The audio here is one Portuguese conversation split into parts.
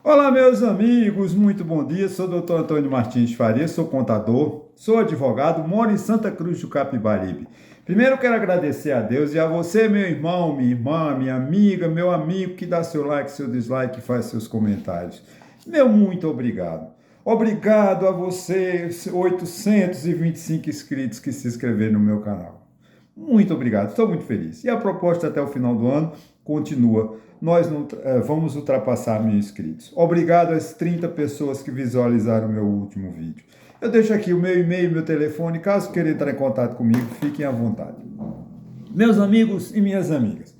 Olá, meus amigos, muito bom dia. Sou o doutor Antônio Martins Faria, sou contador, sou advogado, moro em Santa Cruz do Capibaribe. Primeiro, quero agradecer a Deus e a você, meu irmão, minha irmã, minha amiga, meu amigo, que dá seu like, seu dislike e faz seus comentários. Meu muito obrigado. Obrigado a você, 825 inscritos que se inscreveram no meu canal. Muito obrigado, estou muito feliz. E a proposta até o final do ano continua. Nós vamos ultrapassar 1.000 inscritos. Obrigado às 30 pessoas que visualizaram o meu último vídeo. Eu deixo aqui o meu e-mail, meu telefone. Caso queiram entrar em contato comigo, fiquem à vontade. Meus amigos e minhas amigas,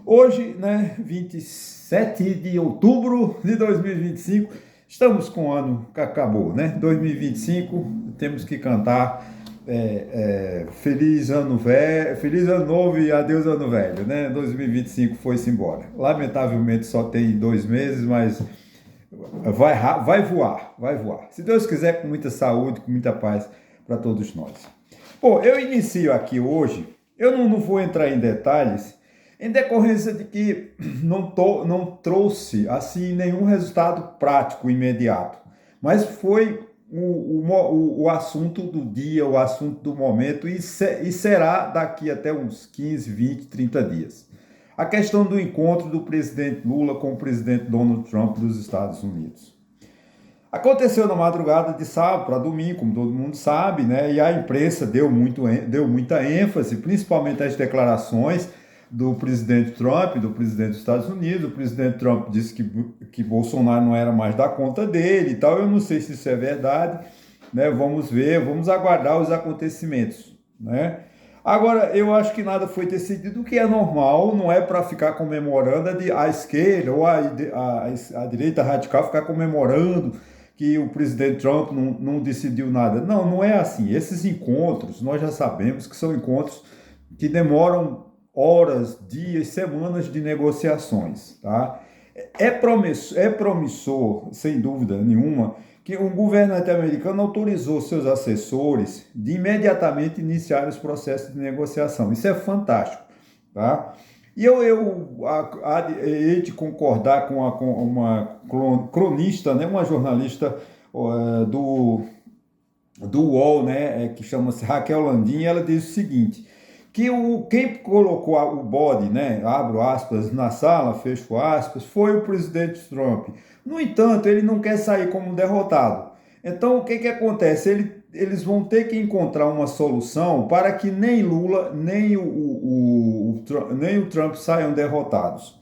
hoje, 27 de outubro de 2025, estamos com o ano que acabou, 2025, temos que cantar feliz ano velho, feliz ano novo e adeus ano velho, 2025 foi-se embora. Lamentavelmente só tem 2 meses, mas vai voar, vai voar. Se Deus quiser, com muita saúde, com muita paz para todos nós. Bom, eu inicio aqui hoje, eu não vou entrar em detalhes, em decorrência de que não trouxe assim nenhum resultado prático imediato, mas foi o assunto do dia, o assunto do momento, e será daqui até uns 15, 20, 30 dias. A questão do encontro do presidente Lula com o presidente Donald Trump dos Estados Unidos. Aconteceu na madrugada de sábado para domingo, como todo mundo sabe, e a imprensa deu muita ênfase, principalmente às declarações do presidente Trump, do presidente dos Estados Unidos. O presidente Trump disse que Bolsonaro não era mais da conta dele e tal. Eu não sei se isso é verdade, vamos ver, vamos aguardar os acontecimentos, Agora, eu acho que nada foi decidido, o que é normal, não é para ficar comemorando a esquerda ou a direita radical ficar comemorando que o presidente Trump não decidiu nada. Não, não é assim. Esses encontros, nós já sabemos que são encontros que demoram horas, dias, semanas de negociações, tá? É promissor, sem dúvida nenhuma, que o governo norte-americano autorizou seus assessores de imediatamente iniciar os processos de negociação. Isso é fantástico, tá? E eu hei de concordar com uma cronista, uma jornalista do UOL, que chama-se Raquel Landim. Ela diz o seguinte, que quem colocou o bode, abro aspas, na sala, fecho aspas, foi o presidente Trump. No entanto, ele não quer sair como derrotado. Então, o que acontece? Eles vão ter que encontrar uma solução para que nem Lula, nem o Trump saiam derrotados.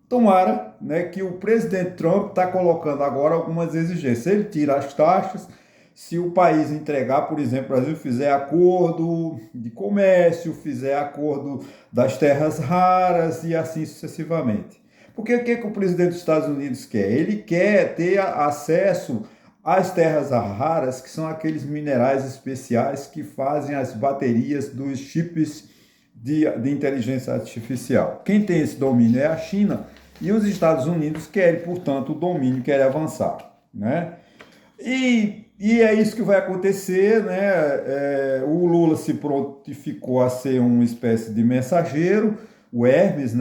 Tomara, que o presidente Trump está colocando agora algumas exigências. Ele tira as taxas. Se o país entregar, por exemplo, o Brasil fizer acordo de comércio, fizer acordo das terras raras e assim sucessivamente. Porque o que o presidente dos Estados Unidos quer? Ele quer ter acesso às terras raras, que são aqueles minerais especiais que fazem as baterias dos chips de inteligência artificial. Quem tem esse domínio é a China, e os Estados Unidos querem, portanto, o domínio, querem avançar, E é isso que vai acontecer, o Lula se prontificou a ser uma espécie de mensageiro, o Hermes,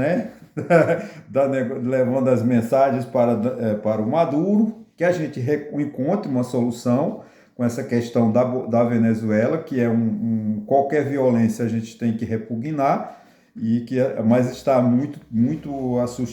levando as mensagens para o Maduro, que a gente encontre uma solução com essa questão da Venezuela, que é qualquer violência a gente tem que repugnar, mas está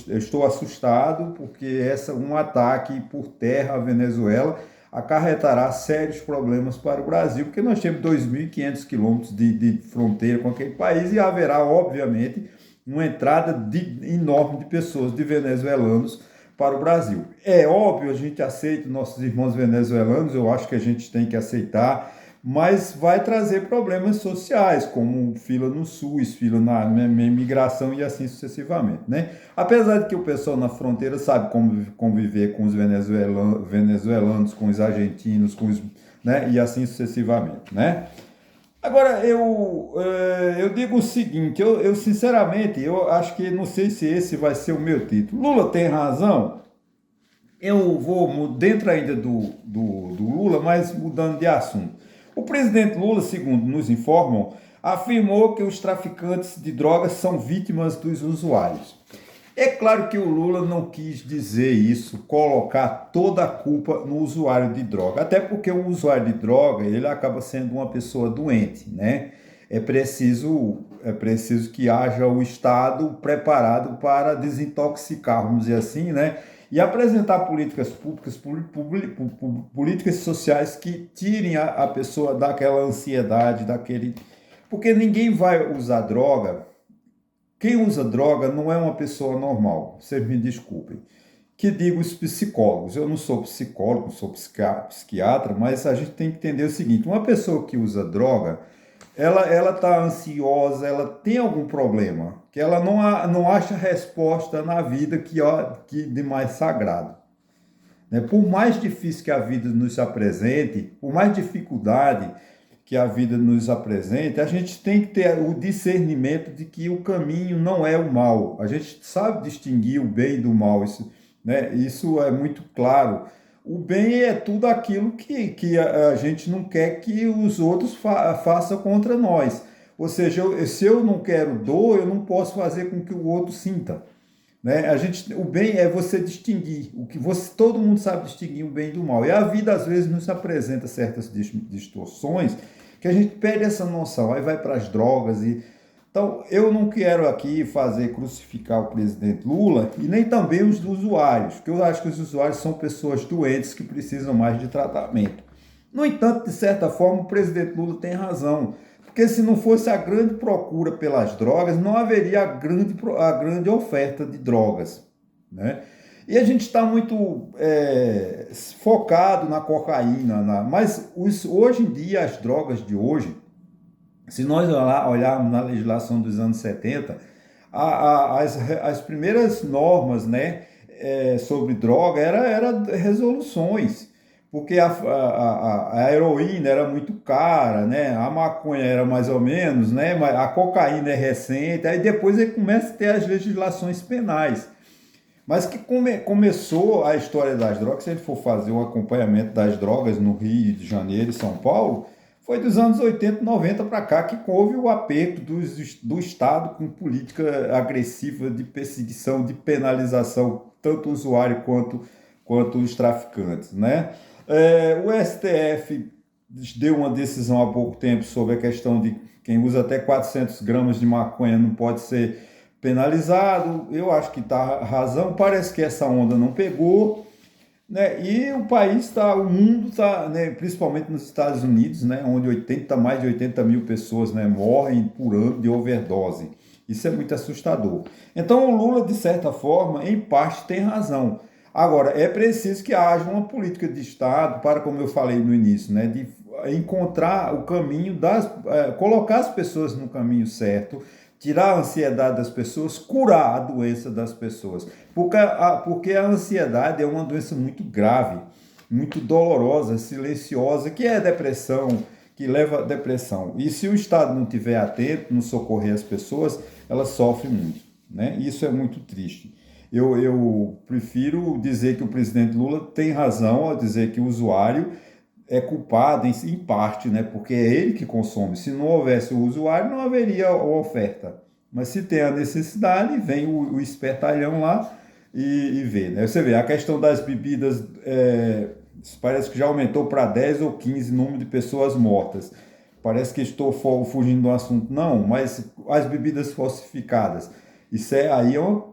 estou assustado, porque um ataque por terra à Venezuela acarretará sérios problemas para o Brasil, porque nós temos 2.500 quilômetros de fronteira com aquele país e haverá, obviamente, uma entrada enorme de pessoas, de venezuelanos, para o Brasil. É óbvio, a gente aceita nossos irmãos venezuelanos, eu acho que a gente tem que aceitar, mas vai trazer problemas sociais, como fila no SUS, fila na imigração e assim sucessivamente, Apesar de que o pessoal na fronteira sabe como conviver com os venezuelanos, com os argentinos, e assim sucessivamente, Agora, eu digo o seguinte, eu sinceramente, eu acho que, não sei se esse vai ser o meu título. Lula tem razão? Eu vou dentro ainda do Lula, mas mudando de assunto. O presidente Lula, segundo nos informam, afirmou que os traficantes de drogas são vítimas dos usuários. É claro que o Lula não quis dizer isso, colocar toda a culpa no usuário de droga, até porque o usuário de droga, ele acaba sendo uma pessoa doente, né? É preciso que haja o Estado preparado para desintoxicar, vamos dizer assim, né? E apresentar políticas públicas, políticas sociais que tirem a pessoa daquela ansiedade, daquele... Porque ninguém vai usar droga. Quem usa droga não é uma pessoa normal, vocês me desculpem. Que digo os psicólogos, eu não sou psicólogo, sou psiquiatra, mas a gente tem que entender o seguinte, uma pessoa que usa droga, ela está ansiosa, ela tem algum problema, que ela não acha resposta na vida que de mais sagrado. Né? Por mais difícil que a vida nos apresente, por mais dificuldade que a vida nos apresente, a gente tem que ter o discernimento de que o caminho não é o mal. A gente sabe distinguir o bem do mal, isso, né? Isso é muito claro. O bem é tudo aquilo que a gente não quer que os outros façam contra nós. Ou seja, se eu não quero dor, eu não posso fazer com que o outro sinta. Né? O bem é você distinguir, todo mundo sabe distinguir o bem do mal. E a vida às vezes nos apresenta certas distorções que a gente perde essa noção, aí vai para as drogas. Então, eu não quero aqui crucificar o presidente Lula e nem também os usuários, porque eu acho que os usuários são pessoas doentes que precisam mais de tratamento. No entanto, de certa forma, o presidente Lula tem razão. Porque se não fosse a grande procura pelas drogas, não haveria a grande oferta de drogas. Né? E a gente está muito focado na cocaína, mas hoje em dia, as drogas de hoje, se nós olharmos na legislação dos anos 70, as primeiras normas, né, sobre droga eram resoluções. Porque a heroína era muito cara, né? A maconha era mais ou menos, né? A cocaína é recente, aí depois ele começa a ter as legislações penais. Mas que começou a história das drogas, se a gente for fazer um acompanhamento das drogas no Rio de Janeiro e São Paulo, foi dos anos 80, 90 para cá que houve o aperto do Estado com política agressiva de perseguição, de penalização, tanto o usuário quanto os traficantes, né? O STF deu uma decisão há pouco tempo sobre a questão de quem usa até 400 gramas de maconha não pode ser penalizado. Eu acho que está razão. Parece que essa onda não pegou, né? E o mundo está, né, principalmente nos Estados Unidos, né, onde mais de 80 mil pessoas, né, morrem por ano de overdose. Isso é muito assustador. Então o Lula, de certa forma, em parte tem razão. Agora, é preciso que haja uma política de Estado para, como eu falei no início, né, de encontrar o caminho colocar as pessoas no caminho certo, tirar a ansiedade das pessoas, curar a doença das pessoas. Porque a ansiedade é uma doença muito grave, muito dolorosa, silenciosa, que é a depressão, que leva à depressão. E se o Estado não estiver atento, não socorrer as pessoas, elas sofrem muito. Né? Isso é muito triste. Eu prefiro dizer que o presidente Lula tem razão ao dizer que o usuário é culpado em parte, né? Porque é ele que consome. Se não houvesse o usuário, não haveria a oferta. Mas se tem a necessidade, vem o espertalhão lá e vê. Né? Você vê, a questão das bebidas parece que já aumentou para 10 ou 15 o número de pessoas mortas. Parece que estou fugindo do assunto. Não, mas as bebidas falsificadas. Isso aí é uma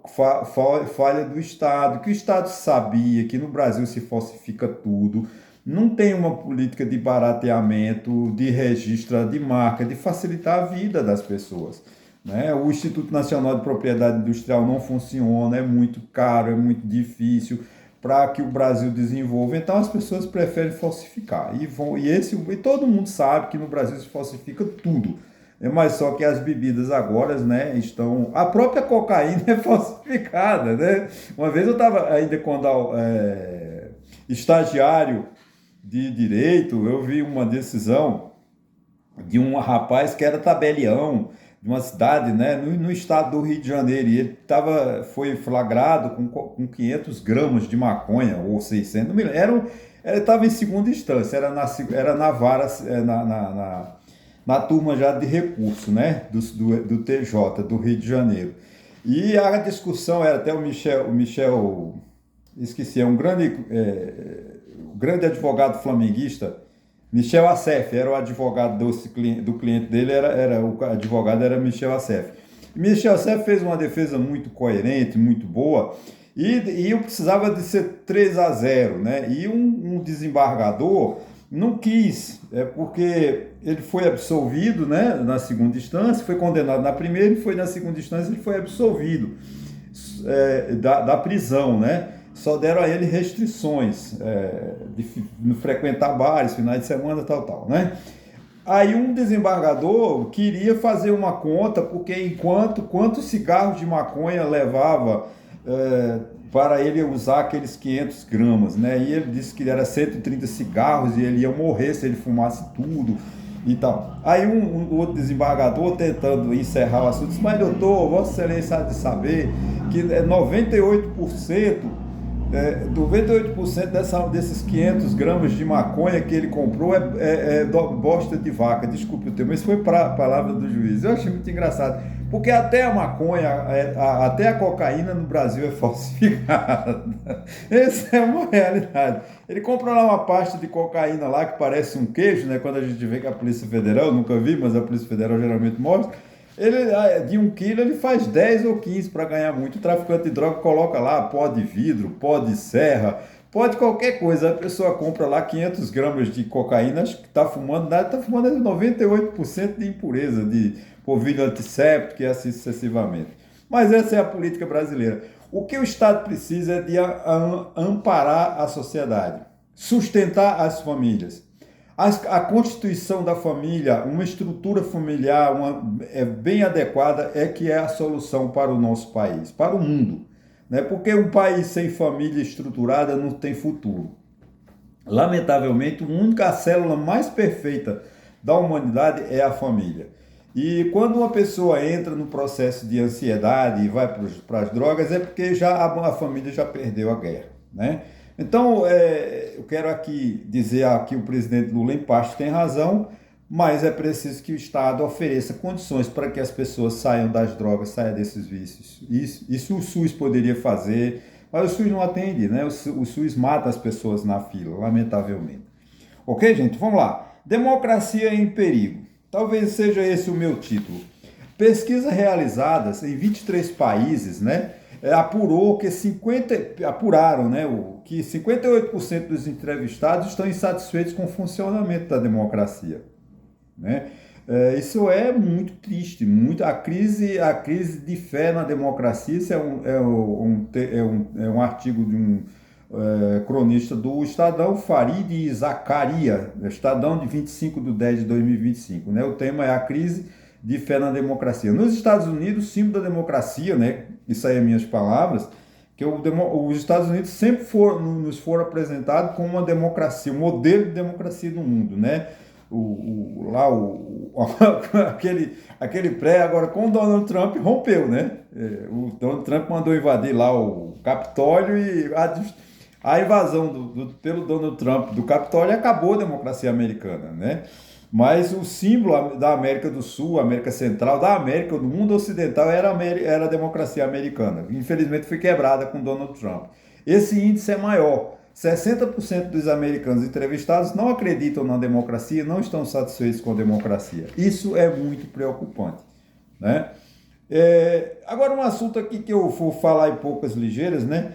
falha do Estado, que o Estado sabia que no Brasil se falsifica tudo, não tem uma política de barateamento, de registro de marca, de facilitar a vida das pessoas. Né? O Instituto Nacional de Propriedade Industrial não funciona, é muito caro, é muito difícil para que o Brasil desenvolva, então as pessoas preferem falsificar. E todo mundo sabe que no Brasil se falsifica tudo. Mas só que as bebidas agora, né, a própria cocaína é falsificada, né? Uma vez eu estava ainda quando estagiário de direito, eu vi uma decisão de um rapaz que era tabelião de uma cidade, né, no estado do Rio de Janeiro, e ele foi flagrado com 500 gramas de maconha, ou 600, não me lembro, ele estava em segunda instância, era na vara, na turma já de recurso, né, do TJ, do Rio de Janeiro. E a discussão era até o Michel, esqueci, um grande advogado flamenguista, Michel Assef, era o advogado do cliente dele, o advogado era Michel Assef. Michel Assef fez uma defesa muito coerente, muito boa, e eu precisava de ser 3-0, né? E um desembargador não quis, porque ele foi absolvido, né, na segunda instância, foi condenado na primeira e foi na segunda instância ele foi absolvido da prisão, né? Só deram a ele restrições de não frequentar bares, finais de semana, tal, né? Aí um desembargador queria fazer uma conta, porque quantos cigarros de maconha levava para ele usar aqueles 500 gramas, né? E ele disse que era 130 cigarros e ele ia morrer se ele fumasse tudo e tal. Aí um outro desembargador, tentando encerrar o assunto, disse, mas doutor, Vossa Excelência há de saber que 98% desses 500 gramas de maconha que ele comprou é bosta de vaca. Desculpe o termo, mas foi para a palavra do juiz. Eu achei muito engraçado, porque até a maconha, até a cocaína no Brasil é falsificada. Essa é uma realidade. Ele comprou lá uma pasta de cocaína lá que parece um queijo, né? Quando a gente vê que a Polícia Federal, eu nunca vi, mas a Polícia Federal geralmente mostra. De 1 quilo ele faz 10 ou 15 para ganhar muito. O traficante de droga coloca lá pó de vidro, pó de serra, pó de qualquer coisa. A pessoa compra lá 500 gramas de cocaína, acho que está fumando nada, está fumando 98% de impureza, de polvilho antisséptico e assim sucessivamente. Mas essa é a política brasileira. O que o Estado precisa é de amparar a sociedade, sustentar as famílias. A constituição da família, uma estrutura familiar bem adequada é que é a solução para o nosso país, para o mundo, né? Porque um país sem família estruturada não tem futuro. Lamentavelmente, a única célula mais perfeita da humanidade é a família. E quando uma pessoa entra no processo de ansiedade e vai para as drogas, é porque a família já perdeu a guerra, né? Então, eu quero aqui dizer que o presidente Lula, em parte, tem razão, mas é preciso que o Estado ofereça condições para que as pessoas saiam das drogas, saiam desses vícios. Isso o SUS poderia fazer, mas o SUS não atende, né? O SUS mata as pessoas na fila, lamentavelmente. Ok, gente? Vamos lá. Democracia em perigo. Talvez seja esse o meu título. Pesquisas realizadas em 23 países, né? Apuraram, né, que 58% dos entrevistados estão insatisfeitos com o funcionamento da democracia, né? Isso é muito triste, a crise de fé na democracia. Isso é um artigo de um cronista do Estadão, Farid Zakaria, Estadão de 25/10/2025, né? O tema é a crise de fé na democracia. Nos Estados Unidos, o símbolo da democracia, né? Isso aí é minhas palavras, que os Estados Unidos sempre nos foram apresentados como uma democracia, um modelo de democracia do mundo, né? Aquele pré, agora com o Donald Trump rompeu, né? O Donald Trump mandou invadir lá o Capitólio e a invasão pelo Donald Trump do Capitólio acabou a democracia americana, né? Mas o símbolo da América do Sul, América Central, da América, do mundo ocidental, era a democracia americana. Infelizmente foi quebrada com Donald Trump. Esse índice é maior. 60% dos americanos entrevistados não acreditam na democracia, não estão satisfeitos com a democracia. Isso é muito preocupante, né? Agora, um assunto aqui que eu vou falar em poucas ligeiras, né?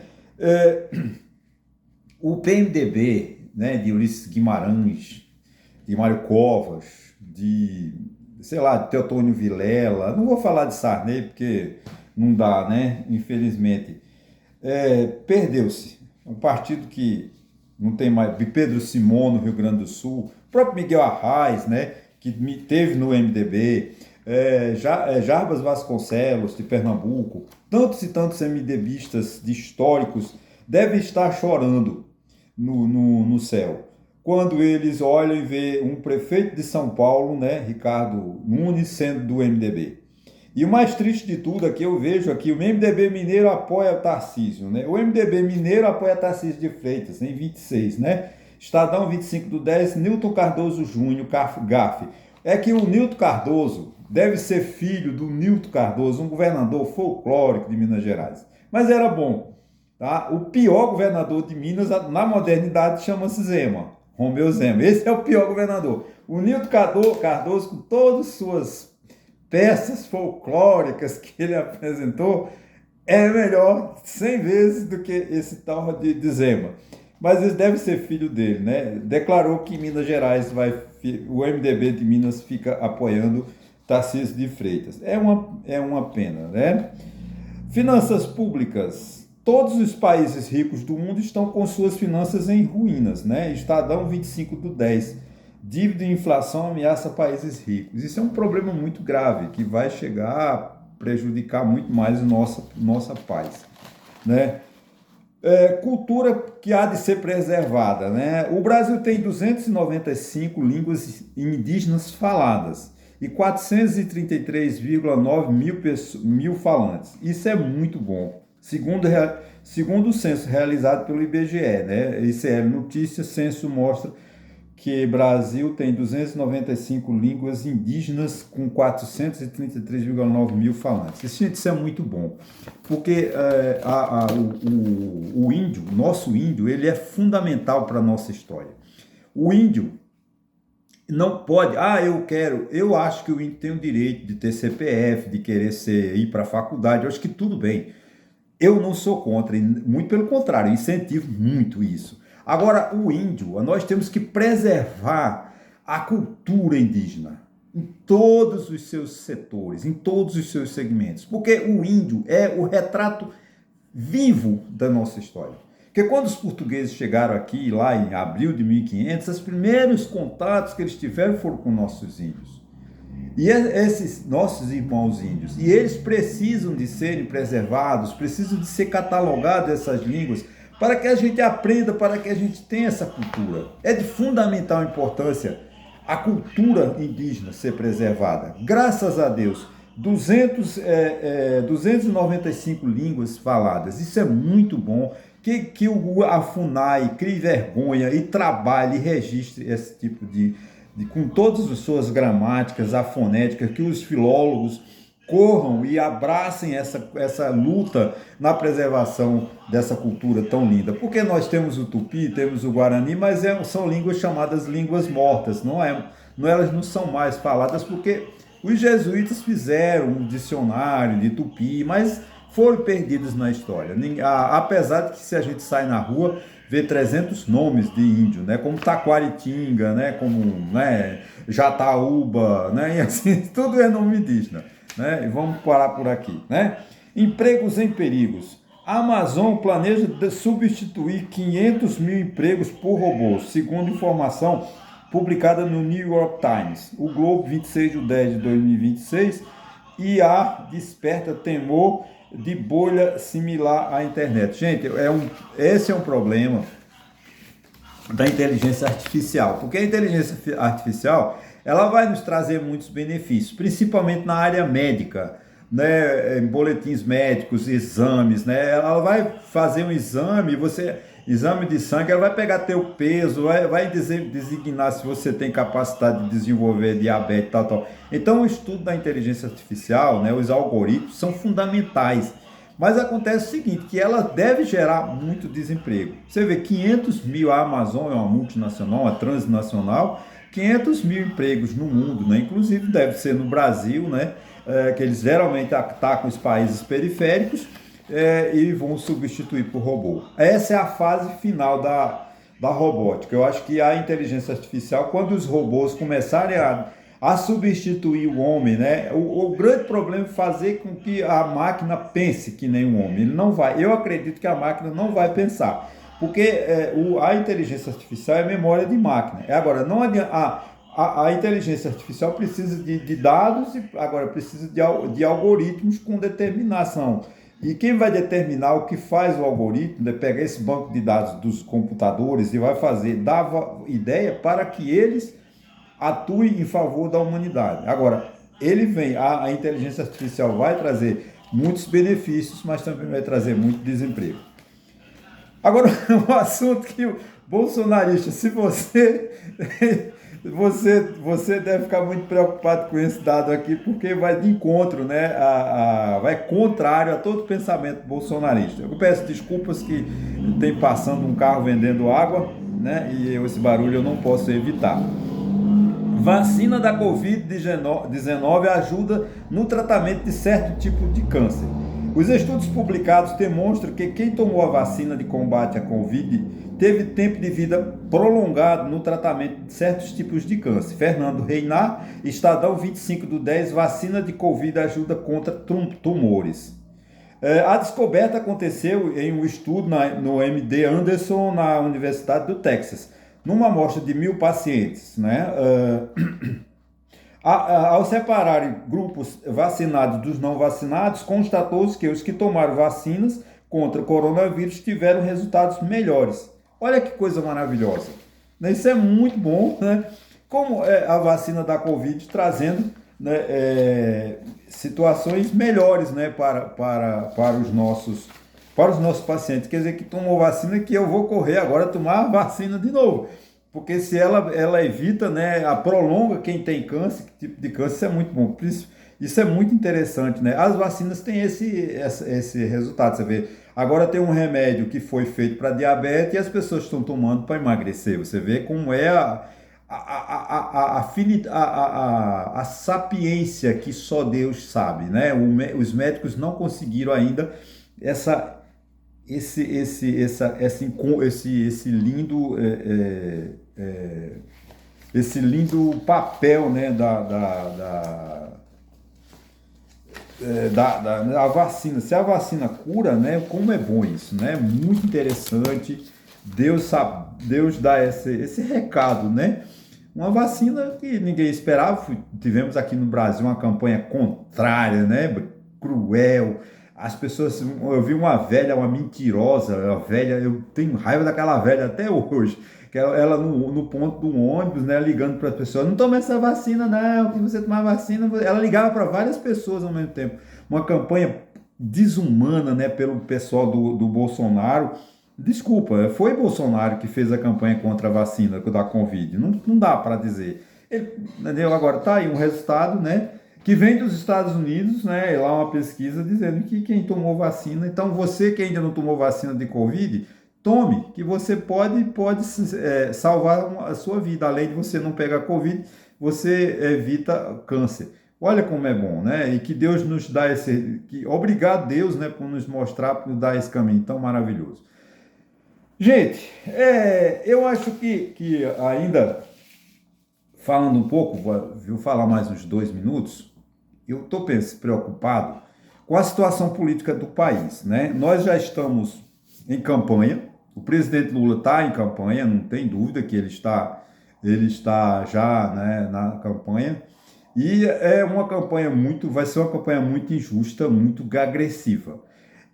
O PMDB, né, de Ulisses Guimarães, de Mário Covas, de Teotônio Vilela, não vou falar de Sarney porque não dá, né? Infelizmente. Perdeu-se. Um partido que não tem mais. Pedro Simão, no Rio Grande do Sul, o próprio Miguel Arraes, né? Que teve no MDB, Jarbas Vasconcelos, de Pernambuco, tantos e tantos MDBistas históricos devem estar chorando no céu quando eles olham e vê um prefeito de São Paulo, né, Ricardo Nunes, sendo do MDB. E o mais triste de tudo aqui, eu vejo aqui, o MDB Mineiro apoia Tarcísio, né? O MDB Mineiro apoia Tarcísio de Freitas, em 26, né? Estadão 25/10, Nilton Cardoso Júnior, GAF. É que o Nilton Cardoso, deve ser filho do Nilton Cardoso, um governador folclórico de Minas Gerais. Mas era bom. Tá? O pior governador de Minas, na modernidade, chama-se Zema, Romeu Zema. Esse é o pior governador. O Nilton Cardoso, com todas as suas peças folclóricas que ele apresentou, é melhor 100 vezes do que esse tal de Zema. Mas ele deve ser filho dele, né? Declarou que Minas Gerais o MDB de Minas fica apoiando Tarcísio de Freitas. É uma pena, né? Finanças públicas. Todos os países ricos do mundo estão com suas finanças em ruínas, né? Estadão 25/10. Dívida e inflação ameaça países ricos. Isso é um problema muito grave que vai chegar a prejudicar muito mais nossa paz, né? Cultura que há de ser preservada, né? O Brasil tem 295 línguas indígenas faladas e 433,9 mil falantes. Isso é muito bom. Segundo o censo realizado pelo IBGE, né? ICL Notícias, censo mostra que o Brasil tem 295 línguas indígenas com 433,9 mil falantes. Isso é muito bom, porque o índio, nosso índio, ele é fundamental para a nossa história. O índio não pode, eu acho que o índio tem o direito de ter CPF, de querer ir para a faculdade, eu acho que tudo bem. Eu não sou contra, muito pelo contrário, eu incentivo muito isso. Agora, o índio, nós temos que preservar a cultura indígena em todos os seus setores, em todos os seus segmentos, porque o índio é o retrato vivo da nossa história. Porque quando os portugueses chegaram aqui, lá em abril de 1500, os primeiros contatos que eles tiveram foram com nossos índios. E esses nossos irmãos índios, e eles precisam de serem preservados, precisam de ser catalogadas essas línguas, para que a gente aprenda, para que a gente tenha essa cultura. É de fundamental importância a cultura indígena ser preservada. Graças a Deus, 295 línguas faladas. Isso é muito bom. Que a FUNAI crie vergonha e trabalhe e registre esse tipo com todas as suas gramáticas, a fonética, que os filólogos corram e abracem essa luta na preservação dessa cultura tão linda. Porque nós temos o Tupi, temos o Guarani, mas são línguas chamadas línguas mortas, elas não são mais faladas porque os jesuítas fizeram um dicionário de Tupi, mas foram perdidos na história. Apesar de que se a gente sai na rua, vê 300 nomes de índio, né? Como Taquaritinga, né? Como, né? Jataúba, né? E assim, tudo é nome indígena. Né? E vamos parar por aqui, né? Empregos em perigos. A Amazon planeja substituir 500 mil empregos por robôs, segundo informação publicada no New York Times. O Globo, 26/10/2026, IA desperta temor de bolha similar à internet. Gente, esse é um problema da inteligência artificial, porque a inteligência artificial ela vai nos trazer muitos benefícios, principalmente na área médica, né? Em boletins médicos, exames, né? Ela vai fazer um exame, exame de sangue, ela vai pegar teu peso, vai designar se você tem capacidade de desenvolver diabetes, tal. Então, o estudo da inteligência artificial, né? Os algoritmos são fundamentais. Mas acontece o seguinte, que ela deve gerar muito desemprego. Você vê, 500 mil, a Amazon é uma multinacional, uma transnacional, 500 mil empregos no mundo, né? Inclusive deve ser no Brasil, né? Que eles geralmente atacam os países periféricos e vão substituir por robô. Essa é a fase final da robótica. Eu acho que a inteligência artificial, quando os robôs começarem a substituir o homem, né? O grande problema é fazer com que a máquina pense que nem um homem. Ele não vai. Eu acredito que a máquina não vai pensar. Porque a inteligência artificial é memória de máquina. Agora, não adianta, a inteligência artificial precisa de dados e agora precisa de algoritmos com determinação. E quem vai determinar o que faz o algoritmo é pegar esse banco de dados dos computadores e vai dar ideia para que eles atuem em favor da humanidade. Agora, a inteligência artificial vai trazer muitos benefícios, mas também vai trazer muito desemprego. Agora, um assunto que o bolsonarista, se você Você deve ficar muito preocupado com esse dado aqui, porque vai de encontro, né? Vai contrário a todo pensamento bolsonarista. Eu peço desculpas que tem passando um carro vendendo água, né? E esse barulho eu não posso evitar. Vacina da Covid-19 ajuda no tratamento de certo tipo de câncer. Os estudos publicados demonstram que quem tomou a vacina de combate à Covid teve tempo de vida prolongado no tratamento de certos tipos de câncer. Fernando Reinar, Estadão 25/10, vacina de Covid ajuda contra tumores. A descoberta aconteceu em um estudo no MD Anderson, na Universidade do Texas, numa amostra de 1.000 pacientes, né? Ao separarem grupos vacinados dos não vacinados, constatou-se que os que tomaram vacinas contra o coronavírus tiveram resultados melhores. Olha que coisa maravilhosa. Isso é muito bom, né? Como a vacina da Covid trazendo, né, situações melhores, né, para os nossos pacientes. Quer dizer, que tomou vacina, que eu vou correr agora tomar a vacina de novo. Porque se ela evita, né, prolonga quem tem câncer, que tipo de câncer, isso é muito bom. Isso é muito interessante, né? As vacinas têm esse resultado, você vê. Agora tem um remédio que foi feito para diabetes e as pessoas estão tomando para emagrecer. Você vê como é a sapiência que só Deus sabe, né? Os médicos não conseguiram ainda esse lindo papel, né, da vacina. Se a vacina cura, né, como é bom isso, né? Muito interessante. Deus dá esse recado, né? Uma vacina que ninguém esperava. Tivemos aqui no Brasil uma campanha contrária, né? Cruel. As pessoas, eu vi uma velha, uma mentirosa, uma velha, eu tenho raiva daquela velha até hoje, que ela no ponto do ônibus, né, ligando para as pessoas, não toma essa vacina não, que você tomar vacina, ela ligava para várias pessoas ao mesmo tempo, uma campanha desumana, né, pelo pessoal do Bolsonaro. Desculpa, foi Bolsonaro que fez a campanha contra a vacina da Covid, não dá para dizer. Entendeu? Agora tá aí um resultado, né, que vem dos Estados Unidos, né, lá uma pesquisa dizendo que quem tomou vacina, então você que ainda não tomou vacina de Covid, tome, que você pode salvar a sua vida, além de você não pegar Covid, você evita câncer. Olha como é bom, né, e que Deus nos dá obrigado a Deus, né, por nos mostrar, por nos dar esse caminho tão maravilhoso. Gente, eu acho que ainda, falando um pouco, vou falar mais uns 2 minutos, eu estou preocupado com a situação política do país, né? Nós já estamos em campanha, o presidente Lula está em campanha, não tem dúvida que ele está já, né, na campanha, e vai ser uma campanha muito injusta, muito agressiva.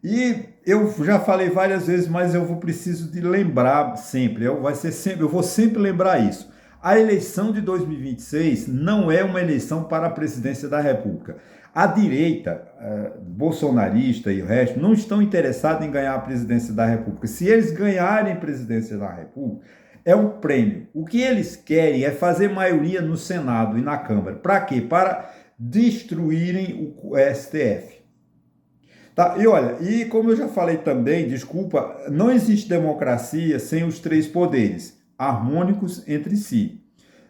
E eu já falei várias vezes, mas eu preciso de lembrar sempre, eu vou sempre lembrar isso. A eleição de 2026 não é uma eleição para a presidência da República. A direita, bolsonarista e o resto, não estão interessados em ganhar a presidência da República. Se eles ganharem a presidência da República, é um prêmio. O que eles querem é fazer maioria no Senado e na Câmara. Para quê? Para destruírem o STF. Tá, e olha, e como eu já falei também, desculpa, não existe democracia sem os 3 poderes harmônicos entre si,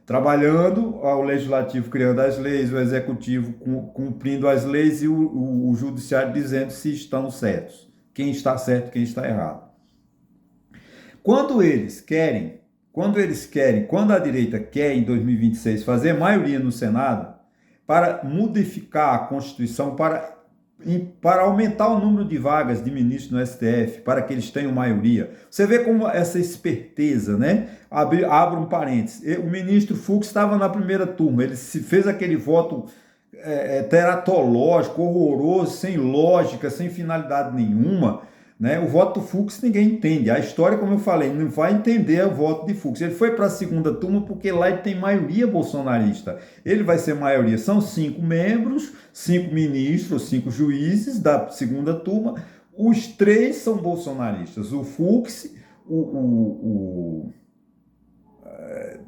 trabalhando o legislativo criando as leis, o executivo cumprindo as leis e o judiciário dizendo se estão certos, quem está certo, quem está errado. Quando a direita quer em 2026 fazer maioria no Senado para modificar a Constituição, para aumentar o número de vagas de ministros no STF, para que eles tenham maioria. Você vê como essa esperteza, né? Abra um parênteses. O ministro Fux estava na primeira turma, ele fez aquele voto teratológico, horroroso, sem lógica, sem finalidade nenhuma, né? O voto do Fux ninguém entende. A história, como eu falei, não vai entender o voto de Fux. Ele foi para a segunda turma porque lá ele tem maioria bolsonarista. Ele vai ser maioria. São 5 membros, 5 ministros, 5 juízes da segunda turma. Os 3 são bolsonaristas. O Fux,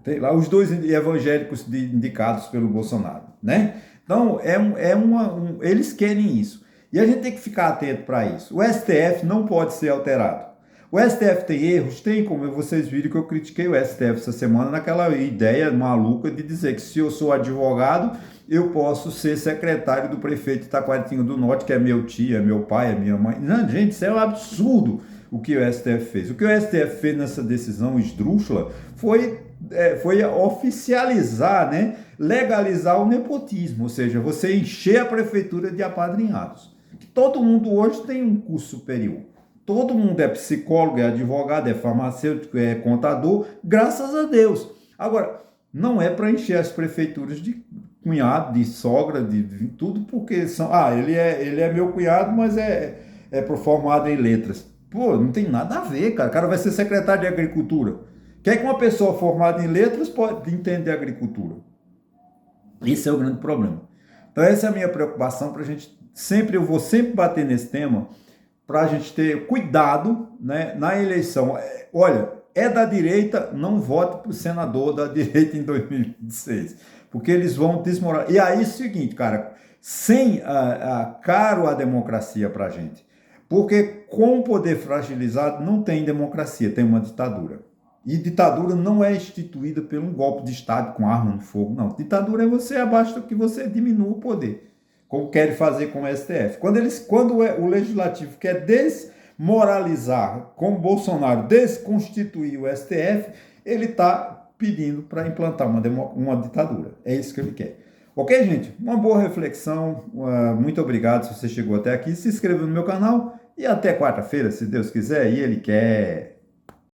tem lá os dois evangélicos indicados pelo Bolsonaro, né? Então, eles querem isso. E a gente tem que ficar atento para isso. O STF não pode ser alterado. O STF tem erros? Tem, como vocês viram que eu critiquei o STF essa semana naquela ideia maluca de dizer que se eu sou advogado, eu posso ser secretário do prefeito de Taquaritinga do Norte, que é meu tio, é meu pai, é minha mãe. Não, gente, isso é um absurdo o que o STF fez. O que o STF fez nessa decisão esdrúxula foi oficializar, né, legalizar o nepotismo, ou seja, você encher a prefeitura de apadrinhados. Que todo mundo hoje tem um curso superior. Todo mundo é psicólogo, é advogado, é farmacêutico, é contador, graças a Deus. Agora, não é para encher as prefeituras de cunhado, de sogra, de tudo, porque são. Ele é meu cunhado, mas é formado em letras. Pô, não tem nada a ver, cara. O cara vai ser secretário de agricultura. Quer que uma pessoa formada em letras pode entender agricultura? Esse é o grande problema. Então, essa é a minha preocupação para a gente sempre. Eu vou sempre bater nesse tema para a gente ter cuidado, né, na eleição. Olha, é da direita, não vote para o senador da direita em 2026, porque eles vão desmoronar. E aí é o seguinte, cara, sem caro a democracia para a gente, porque com o poder fragilizado não tem democracia, tem uma ditadura. E ditadura não é instituída por um golpe de Estado com arma de fogo, não. Ditadura é você abaixo do que você diminua o poder, como querem fazer com o STF. Quando o Legislativo quer desmoralizar, como Bolsonaro desconstituir o STF, ele está pedindo para implantar uma ditadura. É isso que ele quer. Ok, gente? Uma boa reflexão. Muito obrigado se você chegou até aqui. Se inscreva no meu canal e até quarta-feira, se Deus quiser e Ele quer.